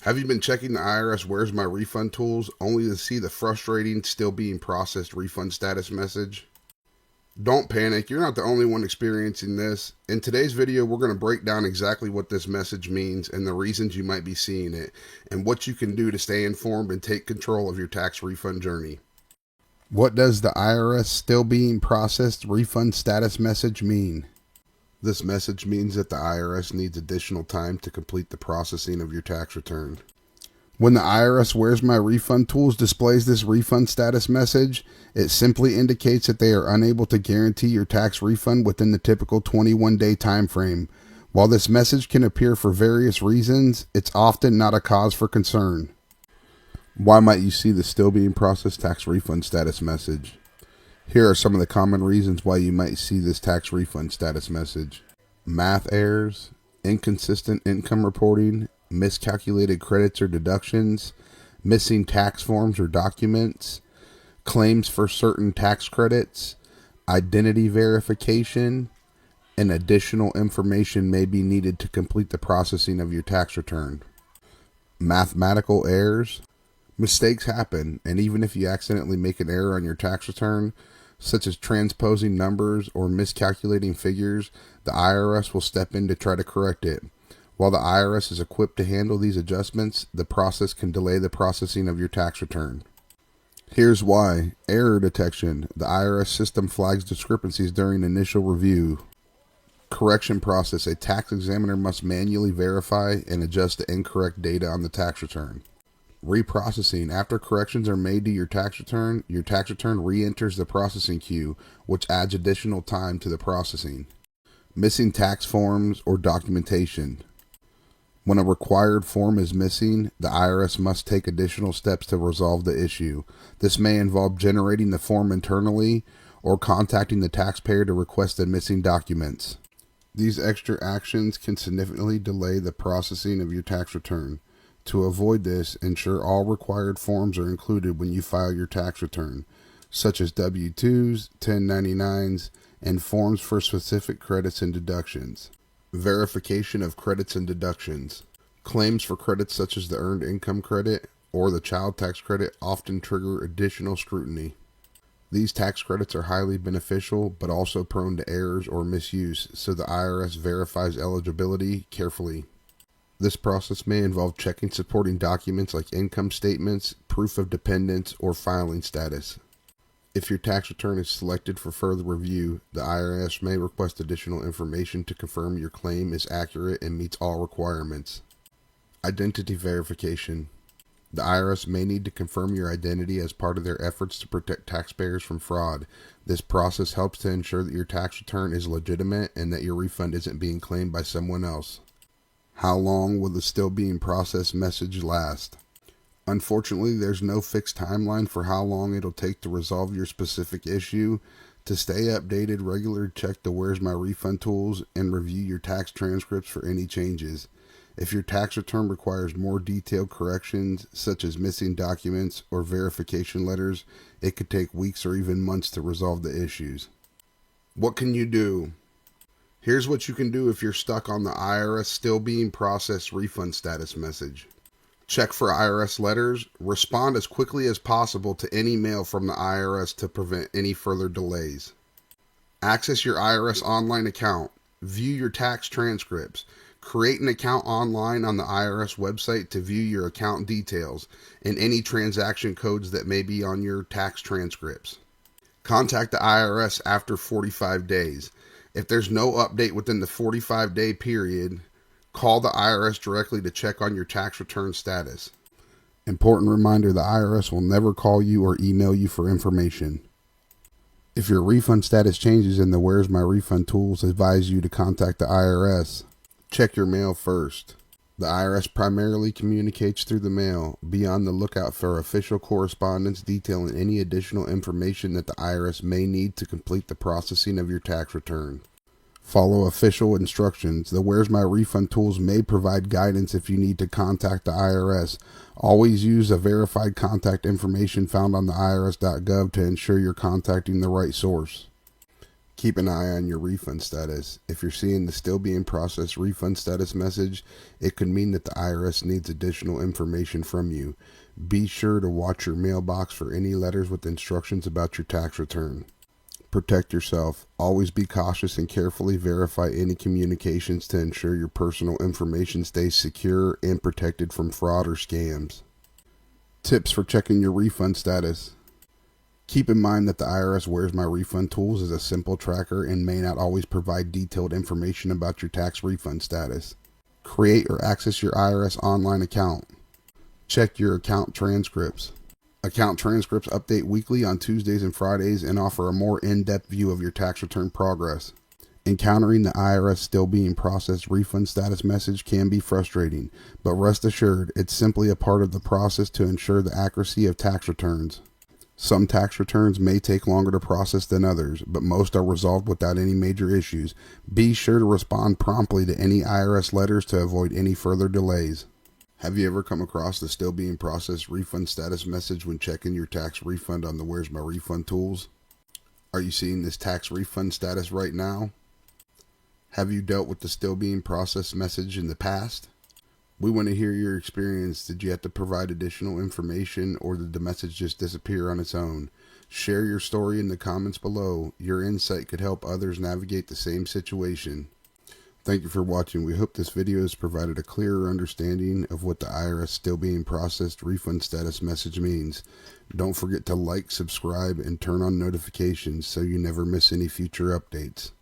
Have you been checking the IRS Where's My Refund tools only to see the frustrating still being processed refund status message? Don't panic, you're not the only one experiencing this. In today's video, we're going to break down exactly what this message means and the reasons you might be seeing it, and what you can do to stay informed and take control of your tax refund journey. What does the IRS still being processed refund status message mean? This message means that the IRS needs additional time to complete the processing of your tax return. When the IRS Where's My Refund tools displays this refund status message, it simply indicates that they are unable to guarantee your tax refund within the typical 21-day time frame. While this message can appear for various reasons, it's often not a cause for concern. Why might you see the still being processed tax refund status message? Here are some of the common reasons why you might see this tax refund status message. Math errors, inconsistent income reporting, miscalculated credits or deductions, missing tax forms or documents, claims for certain tax credits, identity verification, and additional information may be needed to complete the processing of your tax return. Mathematical errors. Mistakes happen, and even if you accidentally make an error on your tax return, such as transposing numbers or miscalculating figures, the IRS will step in to try to correct it. While the IRS is equipped to handle these adjustments, the process can delay the processing of your tax return. Here's why. Error detection. The IRS system flags discrepancies during initial review. Correction process. A tax examiner must manually verify and adjust the incorrect data on the tax return. Reprocessing. After corrections are made to your tax return re-enters the processing queue, which adds additional time to the processing. Missing tax forms or documentation. When a required form is missing, the IRS must take additional steps to resolve the issue. This may involve generating the form internally or contacting the taxpayer to request the missing documents. These extra actions can significantly delay the processing of your tax return. To avoid this, ensure all required forms are included when you file your tax return, such as W-2s, 1099s, and forms for specific credits and deductions. Verification of credits and deductions. Claims for credits such as the Earned Income Credit or the Child Tax Credit often trigger additional scrutiny. These tax credits are highly beneficial but also prone to errors or misuse, so the IRS verifies eligibility carefully. This process may involve checking supporting documents like income statements, proof of dependence, or filing status. If your tax return is selected for further review, the IRS may request additional information to confirm your claim is accurate and meets all requirements. Identity verification. The IRS may need to confirm your identity as part of their efforts to protect taxpayers from fraud. This process helps to ensure that your tax return is legitimate and that your refund isn't being claimed by someone else. How long will the still being processed message last? Unfortunately, there's no fixed timeline for how long it'll take to resolve your specific issue. To stay updated, regularly check the Where's My Refund tools and review your tax transcripts for any changes. If your tax return requires more detailed corrections, such as missing documents or verification letters, it could take weeks or even months to resolve the issues. What can you do? Here's what you can do if you're stuck on the IRS still being processed refund status message. Check for IRS letters. Respond as quickly as possible to any mail from the IRS to prevent any further delays. Access your IRS online account. View your tax transcripts. Create an account online on the IRS website to view your account details and any transaction codes that may be on your tax transcripts. Contact the IRS after 45 days. If there's no update within the 45-day period, call the IRS directly to check on your tax return status. Important reminder, the IRS will never call you or email you for information. If your refund status changes and the Where's My Refund tools advise you to contact the IRS, check your mail first. The IRS primarily communicates through the mail. Be on the lookout for official correspondence detailing any additional information that the IRS may need to complete the processing of your tax return. Follow official instructions. The Where's My Refund tools may provide guidance if you need to contact the IRS. Always use a verified contact information found on the IRS.gov to ensure you're contacting the right source. Keep an eye on your refund status. If you're seeing the still being processed refund status message, it could mean that the IRS needs additional information from you. Be sure to watch your mailbox for any letters with instructions about your tax return. Protect yourself. Always be cautious and carefully verify any communications to ensure your personal information stays secure and protected from fraud or scams. Tips for checking your refund status. Keep in mind that the IRS Where's My Refund tools is a simple tracker and may not always provide detailed information about your tax refund status. Create or access your IRS online account. Check your account transcripts. Account transcripts update weekly on Tuesdays and Fridays and offer a more in-depth view of your tax return progress. Encountering the IRS still being processed refund status message can be frustrating, but rest assured, it's simply a part of the process to ensure the accuracy of tax returns. Some tax returns may take longer to process than others, but most are resolved without any major issues. Be sure to respond promptly to any IRS letters to avoid any further delays. Have you ever come across the still being processed refund status message when checking your tax refund on the Where's My Refund tools? Are you seeing this tax refund status right now? Have you dealt with the still being processed message in the past? We want to hear your experience. Did you have to provide additional information, or did the message just disappear on its own? Share your story in the comments below. Your insight could help others navigate the same situation. Thank you for watching. We hope this video has provided a clearer understanding of what the IRS still being processed refund status message means. Don't forget to like, subscribe, and turn on notifications so you never miss any future updates.